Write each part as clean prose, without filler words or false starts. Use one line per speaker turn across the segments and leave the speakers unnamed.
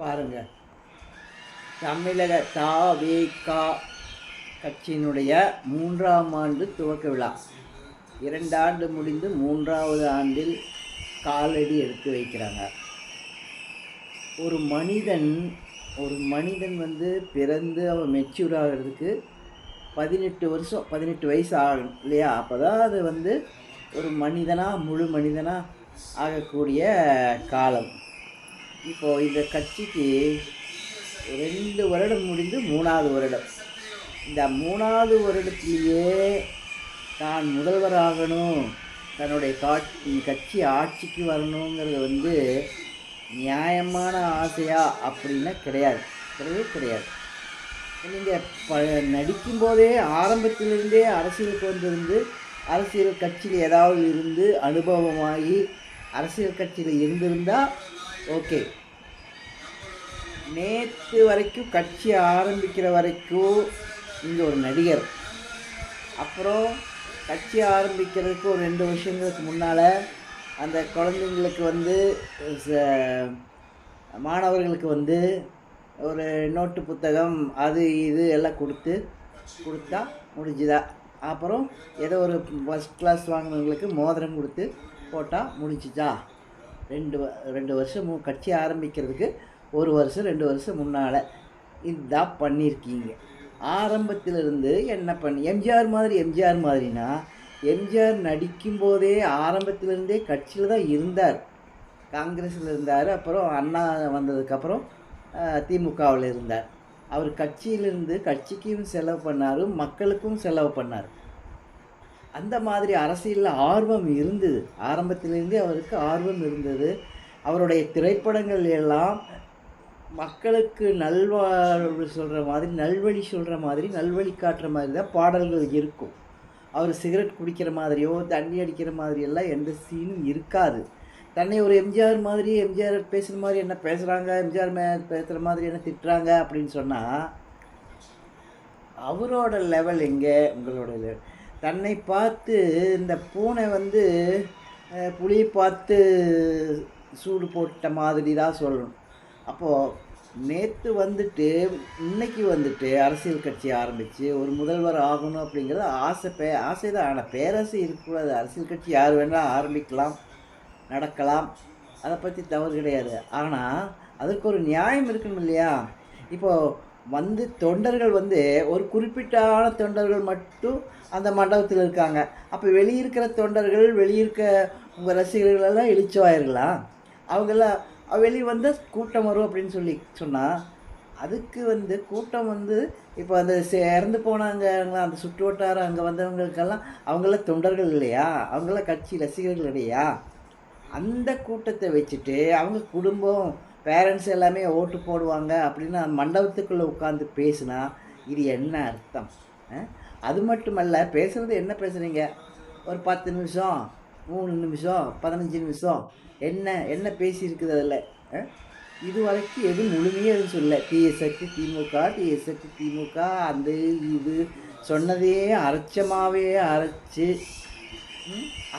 பாருங்க, தமிழக த.வே.க கட்சியினுடைய 3ஆம் ஆண்டு துவக்க விழா. 2 ஆண்டு முடிந்து 3வது ஆண்டில் காலடி எடுத்து வைக்கிறாங்க. ஒரு மனிதன் வந்து பிறந்து அவன் மெச்சூர் ஆகிறதுக்கு 18 வயசு ஆகணும் இல்லையா? அப்போ தான் அது வந்து ஒரு முழு மனிதனாக ஆகக்கூடிய காலம். இப்போது இந்த கட்சிக்கு 2 வருடம் முடிந்து 3வது வருடம். இந்த 3வது வருடத்திலேயே தான் முதல்வராகணும், தன்னுடைய கட்சி ஆட்சிக்கு வரணுங்கிறது வந்து நியாயமான ஆசையா அப்படின்னா கிடையாது. நீங்கள் நடிக்கும்போதே ஆரம்பத்திலிருந்தே அரசியலுக்கு வந்திருந்து அரசியல் கட்சியில் ஏதாவது இருந்து அனுபவமாகி அரசியல் கட்சியில் இருந்திருந்தால் ஓகே. நேற்று வரைக்கும் கட்சி ஆரம்பிக்கிற வரைக்கும் நீங்கள் ஒரு நடிகர். அப்புறம் கட்சி ஆரம்பிக்கிறதுக்கு ஒரு 2 வருஷங்களுக்கு முன்னால் அந்த குழந்தைங்களுக்கு வந்து மாணவர்களுக்கு வந்து ஒரு நோட்டு புத்தகம் அது இது எல்லாம் கொடுத்தா முடிஞ்சுதா? அப்புறம் ஏதோ ஒரு ஃபஸ்ட் கிளாஸ் வாங்கினவங்களுக்கு மோதிரம் கொடுத்து போட்டால் முடிஞ்சுதா? 2 வருஷம் கட்சி ஆரம்பிக்கிறதுக்கு 1 வருஷம் 2 வருஷம் முன்னால் இதுதான் பண்ணியிருக்கீங்க. ஆரம்பத்திலிருந்து என்ன பண்ணி எம்ஜிஆர் மாதிரினா எம்ஜிஆர் நடிக்கும்போதே ஆரம்பத்திலிருந்தே கட்சியில் தான் இருந்தார். காங்கிரஸில் இருந்தார். அப்புறம் அண்ணா வந்ததுக்கப்புறம் திமுகவில் இருந்தார். அவர் கட்சியிலிருந்து கட்சிக்கும் செலவு பண்ணார், மக்களுக்கும் செலவு பண்ணார். அந்த மாதிரி அரசியலில் ஆர்வம் இருந்தது. ஆரம்பத்திலிருந்தே அவருக்கு ஆர்வம் இருந்தது. அவருடைய திரைப்படங்கள் எல்லாம் மக்களுக்கு நல்வழி சொல்கிற மாதிரி நல்வழி காட்டுற மாதிரி தான் பாடல்கள் இருக்கும். அவர் சிகரெட் குடிக்கிற மாதிரியோ தண்ணி அடிக்கிற மாதிரியெல்லாம் எந்த சீனும் இருக்காது. தன்னை ஒரு எம்ஜிஆர் பேசுகிற மாதிரி என்ன பேசுகிறாங்க, எம்ஜிஆர் பேசுகிற மாதிரி என்ன திட்டுறாங்க அப்படின்னு சொன்னால் அவரோட லெவல் எங்கே, உங்களோட லெவல்? தன்னை பார்த்து இந்த பூனை வந்து புலியை பார்த்து சூடு போட்ட மாதிரி தான் சொல்லணும். அப்போது நேற்று வந்துட்டு இன்னைக்கு வந்துட்டு அரசியல் கட்சி ஆரம்பித்து ஒரு முதல்வர் ஆகணும் அப்படிங்கிறது ஆசை தான். ஆனால் பேராசை இருக்கக்கூடாது. அரசியல் கட்சி யார் வேணால் ஆரம்பிக்கலாம், நடக்கலாம், அதை பற்றி தவறு கிடையாது. ஆனால் அதற்கு ஒரு நியாயம் இருக்கணும் இல்லையா? இப்போது தொண்டர்கள் வந்து ஒரு குறிப்பிட்டான தொண்டர்கள் மட்டும் அந்த மண்டபத்தில் இருக்காங்க. அப்போ வெளியிருக்கிற தொண்டர்கள், வெளியிருக்க உங்கள் ரசிகர்களெல்லாம் இழிச்சவாயிருக்கலாம். அவங்கெல்லாம் வெளியே வந்து கூட்டம் வரும் அப்படின்னு சொன்னால் அதுக்கு வந்து கூட்டம் வந்து இப்போ அந்த இறந்து போனாங்களா அந்த சுற்று வட்டாரம் அங்கே வந்தவங்களுக்கெல்லாம் அவங்களாம் தொண்டர்கள் இல்லையா? அவங்களாம் கட்சி ரசிகர்கள் இல்லையா? அந்த கூட்டத்தை வச்சுட்டு அவங்க குடும்பம் பேரண்ட்ஸ் எல்லாமே ஓட்டு போடுவாங்க அப்படின்னு அந்த மண்டபத்துக்குள்ளே உட்காந்து பேசுனா இது என்ன அர்த்தம்? அது மட்டுமல்ல, பேசுகிறது என்ன பேசுகிறீங்க? ஒரு 10 நிமிஷம், 3 நிமிஷம், 15 நிமிஷம் என்ன பேசியிருக்குது அதில்? இது வரைக்கும் எதுவும் முழுமையாக எதுவும் சொல்ல. டிஎஸ்க்கு திமுக அந்த இது சொன்னதே அரைச்சி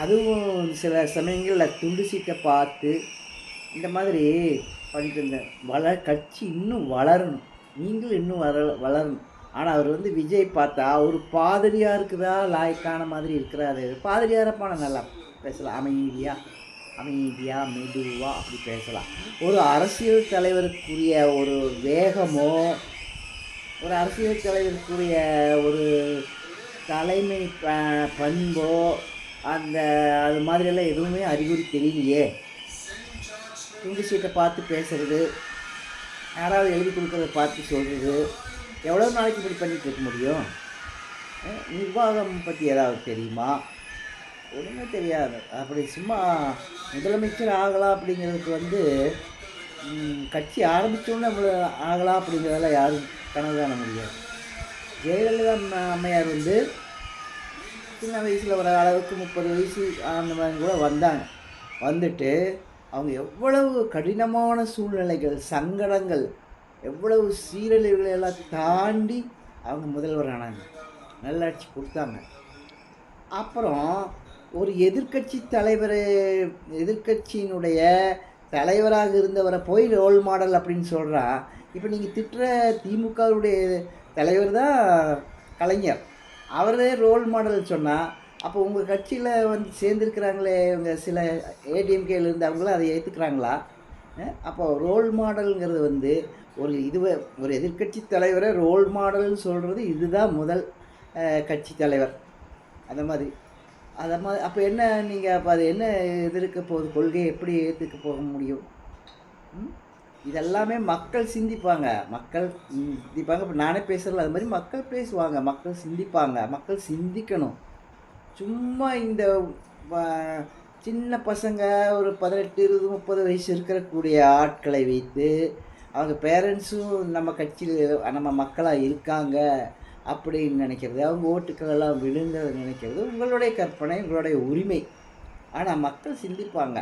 அதுவும் சில சமயங்களில் துண்டு சீட்டை பார்த்து இந்த மாதிரி பண்ணிட்டு இருந்தேன். கட்சி இன்னும் வளரணும், நீங்களும் இன்னும் வளரணும். ஆனால் அவர் வந்து விஜய் பார்த்தா ஒரு பாதிரியாக இருக்குதா லாய்க்கான மாதிரி இருக்கிறாரு. பாதிரியாரப்பான நல்லா பேசலாம், அமைதியாக மெதுவாக அப்படி பேசலாம். ஒரு அரசியல் தலைவருக்குரிய ஒரு வேகமோ, ஒரு அரசியல் தலைவருக்குரிய ஒரு தலைமை பண்போ அது மாதிரியெல்லாம் எதுவுமே அறிகுறி தெரியலையே. துண்டு சீட்டை பார்த்து பேசுகிறது, யாராவது எழுதி கொடுக்குறத பார்த்து சொல்கிறது, எவ்வளோ நாளைக்கு இப்படி பண்ணிகிட்டு இருக்க முடியும்? நிர்வாகம் பற்றி ஏதாவது தெரியுமா? ஒன்றுமே தெரியாது. அப்படி சும்மா முதலமைச்சர் ஆகலாம் அப்படிங்கிறதுக்கு வந்து கட்சி ஆரம்பித்தோன்னே நம்மள ஆகலாம் அப்படிங்கிறதெல்லாம் யாரும் கனவு காண முடியாது. ஜெயலலிதா அம்மையார் வந்து சின்ன வயசில் ஒரு அளவுக்கு 30 வயசு அந்த மாதிரி கூட வந்துட்டு அவங்க எவ்வளவு கடினமான சூழ்நிலைகள், சங்கடங்கள், எவ்வளவு சீரழிவுகளை எல்லாம் தாண்டி அவங்க முதல்வர் ஆனாங்க, நல்லாட்சி கொடுத்தாங்க. அப்புறம் ஒரு எதிர்க்கட்சியினுடைய தலைவராக இருந்தவரை போய் ரோல் மாடல் அப்படின்னு சொல்கிறா. இப்போ நீங்கள் திட்டுற திமுகவுடைய தலைவர் தான் கலைஞர், அவரே ரோல் மாடல் சொன்னால், அப்போ உங்கள் கட்சியில் வந்து சேர்ந்துருக்கிறாங்களே இவங்க சில ஏடிஎம்கேல இருந்து அவங்களும் அதை ஏற்றுக்கிறாங்களா? அப்போ ரோல் மாடலுங்கிறது வந்து ஒரு எதிர்கட்சி தலைவரை ரோல் மாடல்னு சொல்கிறது இதுதான் முதல் கட்சி தலைவர். அந்த மாதிரி அப்போ என்ன நீங்கள் அப்போ அது என்ன எதிர்க்க போகுது, கொள்கையை எப்படி ஏற்றுக்க போக முடியும்? இதெல்லாமே மக்கள் சிந்திப்பாங்க. இப்போ நானே பேசுகிறேன், அது மாதிரி மக்கள் பேசுவாங்க, மக்கள் சிந்திப்பாங்க, மக்கள் சிந்திக்கணும். சும்மா இந்த சின்ன பசங்க ஒரு 18, 20, 30 வயசு இருக்கக்கூடிய ஆட்களை வைத்து அவங்க பேரண்ட்ஸும் நம்ம கட்சியில் நம்ம மக்களாக இருக்காங்க அப்படின்னு நினைக்கிறது, அவங்க ஓட்டுக்களெல்லாம் விழுங்கிறத நினைக்கிறது உங்களுடைய கற்பனை, உங்களுடைய உரிமை. ஆனால் மக்கள் சிந்திப்பாங்க.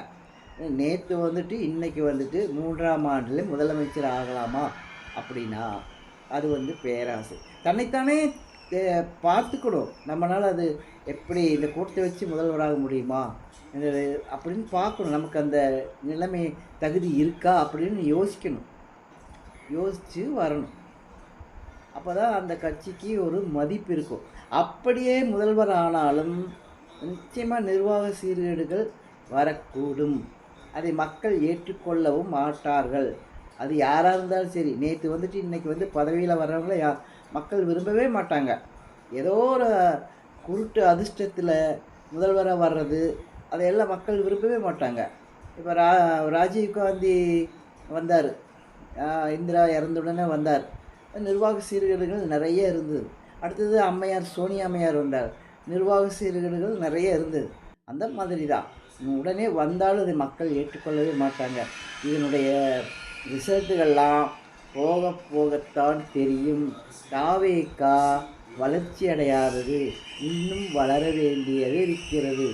நேற்று வந்துட்டு இன்றைக்கி வந்துட்டு 3ஆம் ஆண்டில் முதலமைச்சர் ஆகலாமா அப்படின்னா அது வந்து பேராசை. தன்னைத்தானே பார்த்துக்கணும். நம்மளால் அது எப்படி இந்த கூட்டத்தை வச்சு முதல்வராக முடியுமா அப்படின்னு பார்க்கணும். நமக்கு அந்த நிலைமை தகுதி இருக்கா அப்படின்னு யோசிக்கணும், யோசித்து வரணும். அப்போ தான் அந்த கட்சிக்கு ஒரு மதிப்பு இருக்கும். அப்படியே முதல்வர் ஆனாலும் நிச்சயமாக நிர்வாக சீர்கேடுகள் வரக்கூடும். அதை மக்கள் ஏற்றுக்கொள்ளவும் மாட்டார்கள். அது யாராக இருந்தாலும் சரி. நேற்று வந்துட்டு இன்றைக்கி வந்து பதவியில் வர்றவங்கள மக்கள் விரும்பவே மாட்டாங்க. ஏதோ ஒரு குருட்டு அதிர்ஷ்டத்தில் முதல்வராக வர்றது அதையெல்லாம் மக்கள் விரும்பவே மாட்டாங்க. இப்போ ராஜீவ்காந்தி வந்தார், இந்திரா இறந்துடனே வந்தார், நிர்வாக சீர்கேடுகள் நிறைய இருந்தது. அடுத்தது அம்மையார் சோனியா அம்மையார் வந்தார், நிர்வாக சீர்கேடுகள் நிறைய இருந்தது. அந்த மாதிரி தான் உடனே வந்தாலும் அதை மக்கள் ஏற்றுக்கொள்ளவே மாட்டாங்க. இதனுடைய ரிசல்ட்டுகள்லாம் போக போகத்தான் தெரியும். தாவேகா வளர்ச்சி அடையாதது, இன்னும் வளர வேண்டியது இருக்கிறது.